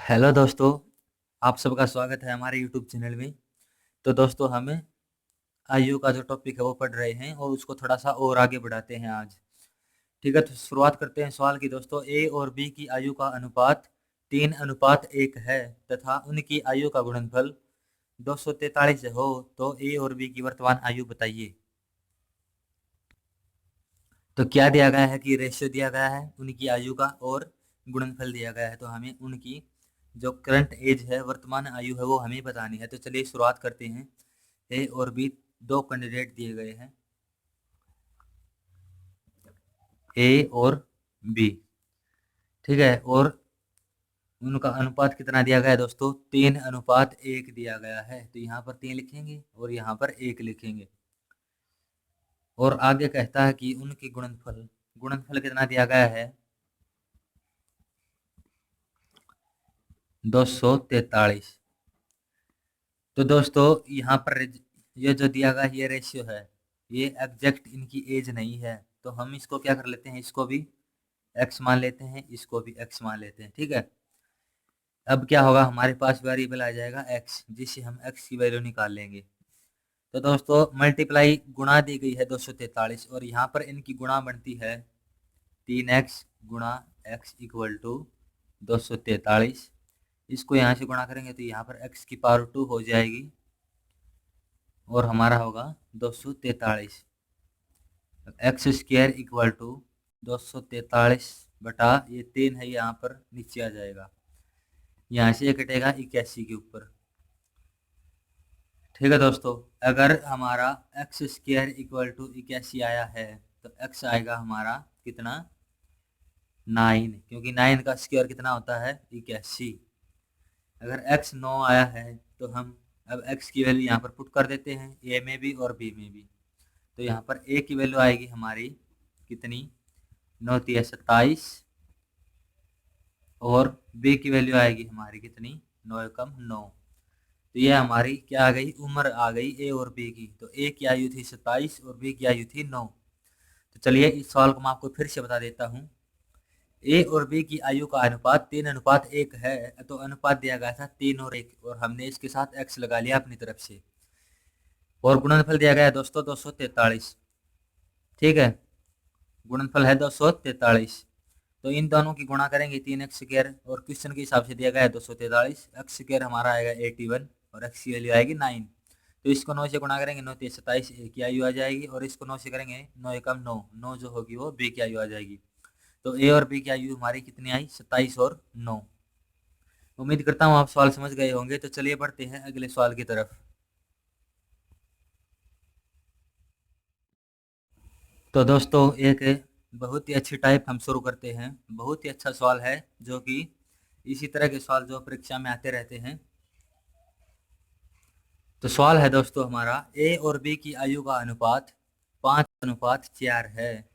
Hello दोस्तों, आप सबका स्वागत है हमारे यूट्यूब चैनल में। तो दोस्तों हमें आयु का जो टॉपिक है वो पढ़ रहे हैं और उसको थोड़ा सा और आगे बढ़ाते हैं आज। ठीक है, तो शुरुआत करते हैं सवाल की। दोस्तों, ए और बी की आयु का अनुपात 3:1 है तथा उनकी आयु का गुणनफल 243 हो तो ए और बी की वर्तमान आयु बताइए। तो क्या दिया गया है कि रेशियो दिया गया है उनकी आयु का और गुणनफल दिया गया है, तो हमें उनकी जो करंट एज है, वर्तमान आयु है, वो हमें बतानी है। तो चलिए शुरुआत करते हैं। ए और बी दो कैंडिडेट दिए गए हैं, ए और बी। ठीक है, और उनका अनुपात कितना दिया गया है दोस्तों? 3:1 दिया गया है। तो यहाँ पर 3 लिखेंगे और यहाँ पर 1 लिखेंगे। और आगे कहता है कि उनकी गुणनफल गुणनफल कितना दिया गया है? 243। तो दोस्तों यहाँ पर ये जो दिया गया ये रेशियो है, ये एग्जैक्ट इनकी एज नहीं है। तो हम इसको क्या कर लेते हैं, इसको भी एक्स मान लेते हैं, इसको भी एक्स मान लेते हैं। ठीक है, अब क्या होगा, हमारे पास वेरिएबल आ जाएगा एक्स, जिससे हम एक्स की वैल्यू निकाल लेंगे। तो दोस्तों मल्टीप्लाई गुणा दी गई है 243 और यहाँ पर इनकी गुणा बनती है 3x गुणा एक्स इक्वल टू 243। इसको यहाँ से गुणा करेंगे तो यहाँ पर x की पावर 2 हो जाएगी और हमारा होगा 243। एक्स स्क्वायर इक्वल टू 243 बटा ये 3 है, यहाँ पर नीचे आ जाएगा, यहाँ से ये कटेगा 81 के ऊपर। ठीक है दोस्तों, अगर हमारा एक्स स्क्वायर इक्वल टू 81 आया है तो एक्स आएगा हमारा कितना? 9, क्योंकि 9 का स्क्वायर कितना होता है? 81। अगर एक्स 9 आया है तो हम अब एक्स की वैल्यू यहाँ पर पुट कर देते हैं, ए में भी और बी में भी। तो यहाँ पर ए की वैल्यू आएगी हमारी कितनी? 9 तिया 27 और बी की वैल्यू आएगी हमारी कितनी? 9 एकम 9। तो ये हमारी क्या आ गई? उम्र आ गई ए और बी की। तो ए की आयु थी 27 और बी की आयु थी 9। तो चलिए इस सवाल को मैं आपको फिर से बता देता हूँ। ए और बी की आयु का अनुपात 3:1 है। तो अनुपात दिया गया था 3 और 1 और हमने इसके साथ एक्स लगा लिया अपनी तरफ से। और गुणनफल दिया गया है दोस्तों 243। ठीक है, गुणनफल है 243। तो इन दोनों की गुणा करेंगे 3x² और क्वेश्चन के हिसाब से दिया गया है 243। x² हमारा आएगा 81 और x की वैल्यू आएगी 9। तो इसको 9 से गुणा करेंगे, 9 तिया 27, ए की आयु आ जाएगी और इसको 9 से करेंगे, 9 एकम 9, 9 जो होगी वो बी की आयु आ जाएगी। तो ए और बी की आयु हमारी कितनी आई? 27 और 9। उम्मीद करता हूँ आप सवाल समझ गए होंगे। तो चलिए बढ़ते हैं अगले सवाल की तरफ। तो दोस्तों एक बहुत ही अच्छी टाइप हम शुरू करते हैं। बहुत ही अच्छा सवाल है, जो कि इसी तरह के सवाल जो परीक्षा में आते रहते हैं। तो सवाल है दोस्तों हमारा, ए और बी की आयु का अनुपात 5:4 है।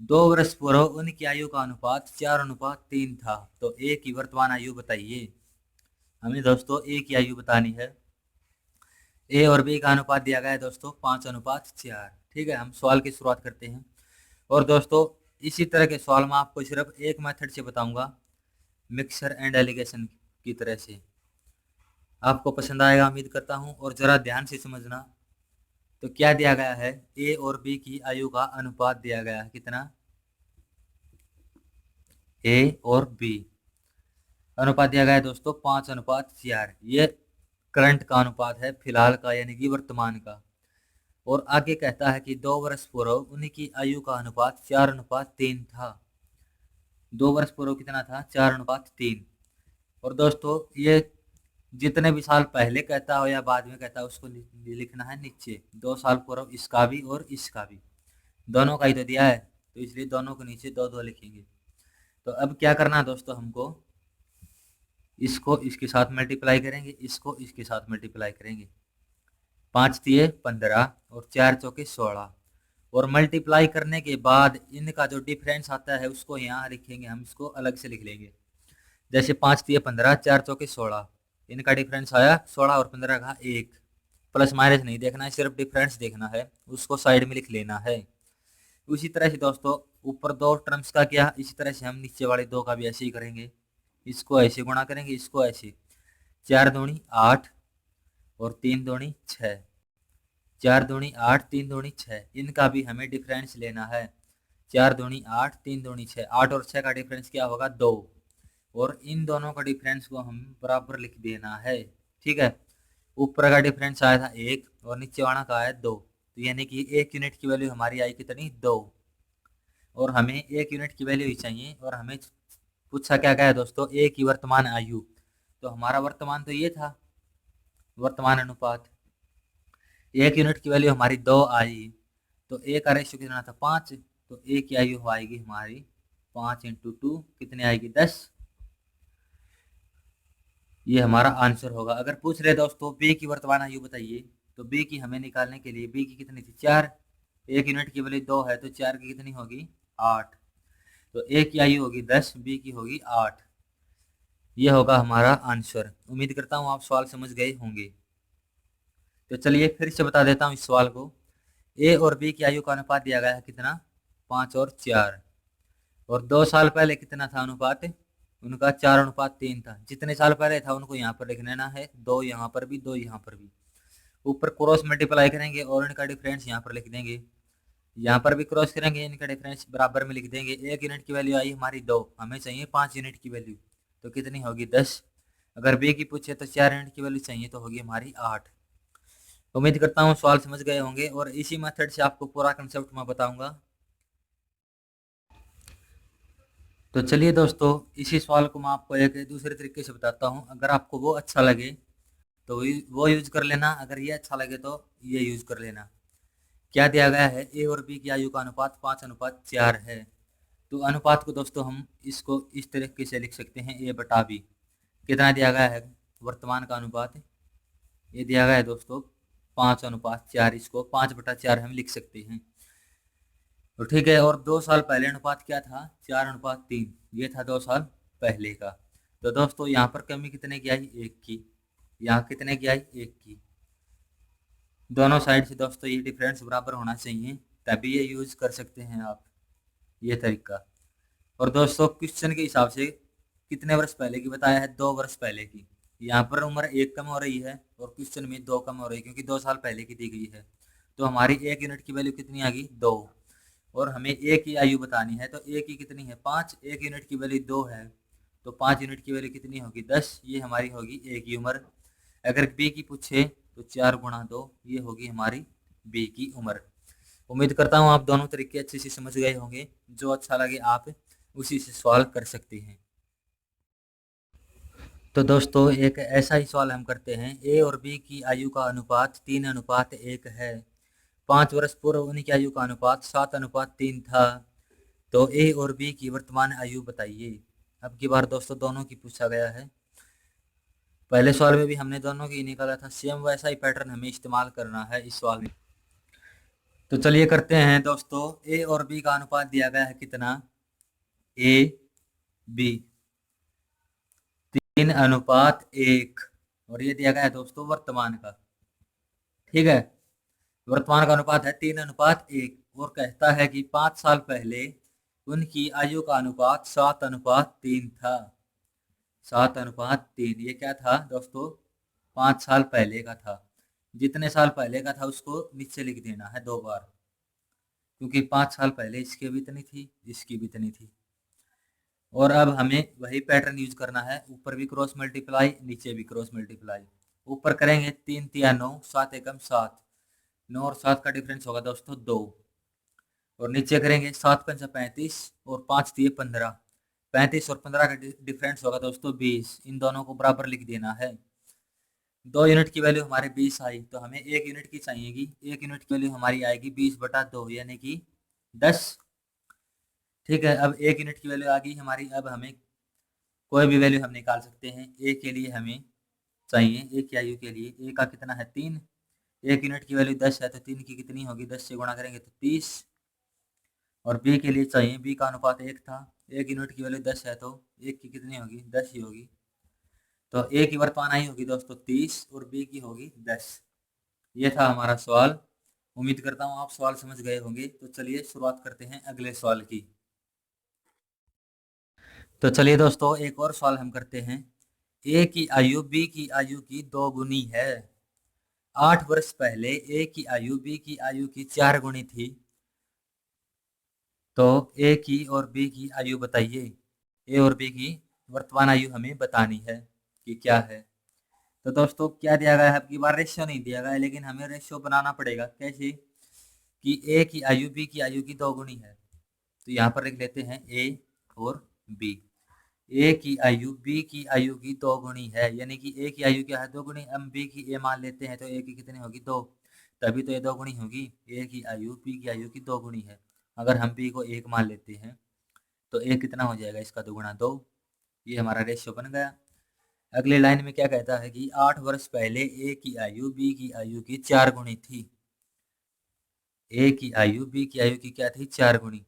2 वर्ष पूर्व उनकी आयु का अनुपात 4:3 था। तो ए की वर्तमान आयु बताइए। हमें दोस्तों ए की आयु बतानी है। ए और बी का अनुपात दिया गया है दोस्तों 5:4। ठीक है, हम सवाल की शुरुआत करते हैं। और दोस्तों इसी तरह के सवाल मैं आपको सिर्फ एक मेथड से बताऊंगा, मिक्सर एंड एलिगेशन की तरह से। आपको पसंद आएगा उम्मीद करता हूं, और जरा ध्यान से समझना। तो क्या दिया गया है? ए और बी की आयु का अनुपात दिया गया है कितना? ए और बी अनुपात दिया गया है दोस्तों 5:4। ये करंट का अनुपात है, फिलहाल का, यानी कि वर्तमान का। और आगे कहता है कि 2 वर्ष पूर्व उनकी आयु का अनुपात 4:3 था। 2 वर्ष पूर्व कितना था? 4:3। और दोस्तों ये जितने भी साल पहले कहता हो या बाद में कहता है उसको लिखना है नीचे। 2 साल पूर्व इसका भी और इसका भी, दोनों का ही तो दिया है, तो इसलिए दोनों को नीचे 2-2 लिखेंगे। तो अब क्या करना है दोस्तों, हमको इसको इसके साथ मल्टीप्लाई करेंगे, इसको इसके साथ मल्टीप्लाई करेंगे। 5 तिये 15 और 4 चौके 16। और मल्टीप्लाई करने के बाद इनका जो डिफरेंस आता है उसको यहाँ लिखेंगे, हम इसको अलग से लिख लेंगे। जैसे 5 तिये 15, 4 चौके 16, इनका डिफरेंस आया 16 और 15 का 1। प्लस माइनस नहीं देखना है, सिर्फ डिफरेंस देखना है, उसको साइड में लिख लेना है। उसी तरह से दोस्तों ऊपर 2 टर्म्स का किया, इसी तरह से हम नीचे वाले 2 का भी ऐसे ही करेंगे। इसको ऐसे गुणा करेंगे, इसको ऐसे। 4 दूनी 8 और 3 दूनी 6। 4 दूनी 8, 3 दूनी 6, इनका भी हमें डिफरेंस लेना है। 4 दूनी 8, 3 दूनी 6, 8 और 6 का डिफरेंस क्या होगा? 2। और इन दोनों का डिफरेंस को हम बराबर लिख देना है। ठीक है, ऊपर का डिफरेंस आया था 1 और नीचे वाला का आया 2, तो यानी कि 1 यूनिट की वैल्यू हमारी आई कितनी? 2। और हमें 1 यूनिट की वैल्यू ही चाहिए, और हमें पूछा क्या गया दोस्तों? ए की वर्तमान आयु। तो हमारा वर्तमान तो ये था, वर्तमान अनुपात। 1 यूनिट की वैल्यू हमारी 2 आई, तो ए का रेशियो कितना था? 5। तो ए की आयु आएगी हमारी 5 × 2 कितनी आएगी? 10। ये हमारा आंसर होगा। अगर पूछ रहे दोस्तों बी की वर्तमान आयु बताइए, तो बी की हमें निकालने के लिए, बी की कितनी थी? 4। 1 यूनिट की वैल्यू 2 है, तो 4 की कितनी होगी? 8। तो ए की आयु होगी 10, बी की होगी 8। ये होगा हमारा आंसर। उम्मीद करता हूँ आप सवाल समझ गए होंगे। तो चलिए फिर से बता देता हूँ इस सवाल को। ए और बी की आयु का अनुपात दिया गया है कितना? 5 और 4। और 2 साल पहले कितना था अनुपात? उनका 4:3 था। जितने साल पहले था उनको यहाँ पर लिख लेना है, 2 यहाँ पर भी, 2 यहाँ पर भी। ऊपर क्रॉस मल्टीप्लाई करेंगे और इनका डिफरेंस यहाँ पर लिख देंगे। यहाँ पर भी क्रॉस करेंगे, इनका डिफरेंस बराबर में लिख देंगे। 1 यूनिट की वैल्यू आई हमारी 2, हमें चाहिए 5 यूनिट की वैल्यू, तो कितनी होगी? 10। अगर बी की पूछे तो 4 यूनिट की वैल्यू चाहिए, तो होगी हमारी 8। उम्मीद करता हूँ सवाल समझ गए होंगे, और इसी मेथड से आपको पूरा कंसेप्ट मैं बताऊंगा। तो चलिए दोस्तों, इसी सवाल को मैं आपको एक दूसरे तरीके से बताता हूँ। अगर आपको वो अच्छा लगे तो वो यूज कर लेना, अगर ये अच्छा लगे तो ये यूज कर लेना। क्या दिया गया है? ए और बी की आयु का अनुपात 5:4 है। तो अनुपात को दोस्तों हम इसको इस तरीके से लिख सकते हैं, ए बटा बी। कितना दिया गया है वर्तमान का अनुपात? ये दिया गया है दोस्तों 5:4, इसको 5/4 हम लिख सकते हैं। तो ठीक है, और 2 साल पहले अनुपात क्या था? 4:3। ये था 2 साल पहले का। तो दोस्तों यहाँ पर कमी कितने की आई? 1 की। यहाँ कितने की आई? 1 की। दोनों साइड से दोस्तों ये डिफरेंस बराबर होना चाहिए, तभी ये यूज कर सकते हैं आप, ये तरीका। और दोस्तों क्वेश्चन के हिसाब से कितने वर्ष पहले की बताया है? 2 वर्ष पहले की। यहाँ पर उम्र 1 कम हो रही है और क्वेश्चन में 2 कम हो रही है, क्योंकि 2 साल पहले की दी गई है। तो हमारी 1 यूनिट की वैल्यू कितनी आ गई? 2। और हमें ए की आयु बतानी है, तो ए की कितनी है? 5। 1 यूनिट की वैल्यू 2 है, तो 5 यूनिट की वैल्यू कितनी होगी? 10। ये हमारी होगी ए की उम्र। अगर बी की पूछे तो 4 × 2, ये होगी हमारी बी की उम्र। उम्मीद करता हूँ आप दोनों तरीके अच्छे से समझ गए होंगे। जो अच्छा लगे आप उसी से सवाल कर सकते हैं। तो दोस्तों एक ऐसा ही सवाल हम करते हैं। ए और बी की आयु का अनुपात 3:1 है। 5 वर्ष पूर्व उनकी आयु का अनुपात 7:3 था। तो ए और बी की वर्तमान आयु बताइए। अब की बार दोस्तों दोनों की पूछा गया है। पहले सवाल में भी हमने दोनों की निकाला था, सेम वैसा ही पैटर्न हमें इस्तेमाल करना है इस सवाल में। तो चलिए करते हैं दोस्तों। ए और बी का अनुपात दिया गया है कितना? ए बी 3:1, और ये दिया गया है दोस्तों वर्तमान का। ठीक है, वर्तमान का अनुपात है 3:1, और कहता है कि 5 साल पहले उनकी आयु का अनुपात 7:3 था। 7:3, ये क्या था दोस्तों? 5 साल पहले का था। जितने साल पहले का था उसको नीचे लिख देना है 2 बार, क्योंकि 5 साल पहले इसकी भी इतनी थी, इसकी भी इतनी थी। और अब हमें वही पैटर्न यूज करना है, ऊपर भी क्रॉस मल्टीप्लाई, नीचे भी क्रॉस मल्टीप्लाई। ऊपर करेंगे 3 × 9, 7 × 7, 9 और 7 का डिफरेंस होगा दोस्तों 2। और नीचे करेंगे 7 × 5 = 35 और 5 × 15, 35 और 15 का डिफरेंस होगा दोस्तों 20। इन दोनों को बराबर लिख देना है। 2 यूनिट की वैल्यू हमारे 20 आई, तो हमें 1 यूनिट की चाहिएगी। 1 यूनिट की वैल्यू हमारी आएगी 20/2, यानी कि 10। ठीक है, अब 1 यूनिट की वैल्यू आ गई हमारी। अब हमें कोई भी वैल्यू हम निकाल सकते हैं। ए के लिए हमें चाहिए, ए की आयु के लिए ए का कितना है? 3। 1 यूनिट की वैल्यू 10 है, तो 3 की कितनी होगी? 10 से गुणा करेंगे तो 30। और बी के लिए चाहिए, बी का अनुपात 1 था। 1 यूनिट की वैल्यू 10 है, तो 1 की कितनी होगी? 10 ही होगी। तो ए की वर्तमान आयु होगी दोस्तों 30 और बी की होगी 10। ये था हमारा सवाल। उम्मीद करता हूँ आप सवाल समझ गए होंगे। तो चलिए शुरुआत करते हैं अगले सवाल की। तो चलिए दोस्तों, एक और सवाल हम करते हैं। ए की आयु बी की आयु की दो गुनी है। 8 वर्ष पहले ए की आयु बी की आयु की 4 गुनी थी। तो ए की और बी की आयु बताइए। ए और बी की वर्तमान आयु हमें बतानी है कि क्या है। तो दोस्तों, क्या दिया गया है? अब की बार रेशियो नहीं दिया गया है, लेकिन हमें रेशियो बनाना पड़ेगा। कैसे? कि ए की आयु बी की आयु की दो गुनी है। तो यहाँ पर लिख लेते हैं ए और बी। ए की आयु बी की आयु की दो गुनी है, यानी कि ए की आयु क्या है? दो गुनी। हम बी की ए मान लेते हैं, तो ए की कितनी होगी? दो। तभी तो ये दो गुनी होगी। ए की आयु बी की आयु की दो गुनी है। अगर हम बी को 1 मान लेते हैं, तो ए कितना हो जाएगा? इसका दोगुना 2। ये हमारा रेशियो बन गया। अगली लाइन में क्या कहता है कि 8 वर्ष पहले ए की आयु बी की आयु की 4 गुनी थी। ए की आयु बी की आयु की क्या थी? 4 गुनी।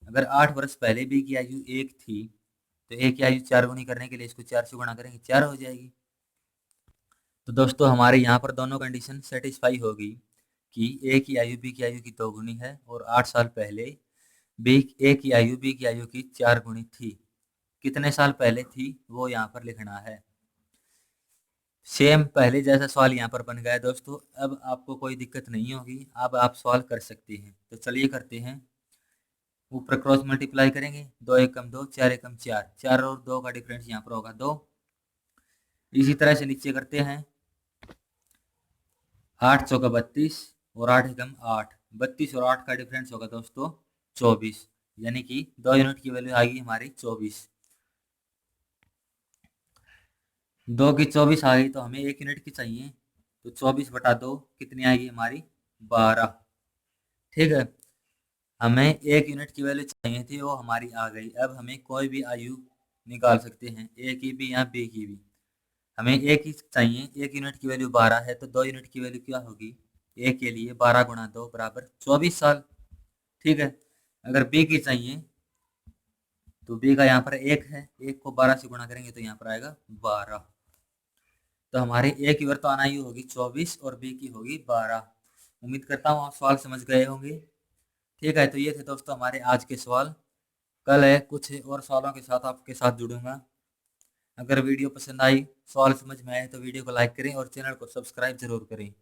अगर 8 वर्ष पहले बी की आयु 1 थी, तो ए की आयु 4 गुनी करने के लिए इसको 4 से गुणा करेंगे, 4 हो जाएगी। तो दोस्तों, हमारे यहाँ पर दोनों कंडीशन सेटिस्फाई होगी कि ए की आयु बी की आयु की 2 गुनी है, और 8 साल पहले बी ए की आयु बी की आयु की 4 गुनी थी। कितने साल पहले थी वो यहाँ पर लिखना है। सेम पहले जैसा सवाल यहाँ पर बन गया है दोस्तों। अब आपको कोई दिक्कत नहीं होगी, अब आप सवाल कर सकते हैं। तो चलिए करते हैं। ऊपर क्रॉस मल्टीप्लाई करेंगे, 2 एकम 2, 4 एकम 4, 4 और 2 का डिफरेंस यहाँ पर होगा 2। इसी तरह से नीचे करते हैं। 8 चौका 32 और 8 एकम 8, 32 और 8 का डिफरेंस होगा दोस्तों 24, यानी कि 2 यूनिट की वैल्यू आएगी हमारी 24। 2 की 24 आ गई, तो हमें 1 यूनिट की चाहिए। तो 24/2 कितनी आएगी हमारी? 12। ठीक है। हमें 1 यूनिट की वैल्यू चाहिए थी, वो हमारी आ गई। अब हमें कोई भी आयु निकाल सकते हैं, ए की भी या बी की भी। हमें ए की चाहिए, 1 यूनिट की वैल्यू 12 है, तो 2 यूनिट की वैल्यू क्या होगी? ए के लिए 12 गुणा 2 बराबर 24 साल। ठीक है। अगर बी की चाहिए, तो बी का यहाँ पर 1 है, 1 को 12 से गुणा करेंगे तो यहाँ पर आएगा 12। तो हमारे ए की वर्तमान आयु होगी 24 और बी की होगी 12। उम्मीद करता हूँ आप सवाल समझ गए होंगे। ठीक है, तो ये थे दोस्तों हमारे आज के सवाल। कल है कुछ और सवालों के साथ आपके साथ जुड़ूंगा। अगर वीडियो पसंद आई, सवाल समझ में आए, तो वीडियो को लाइक करें और चैनल को सब्सक्राइब जरूर करें।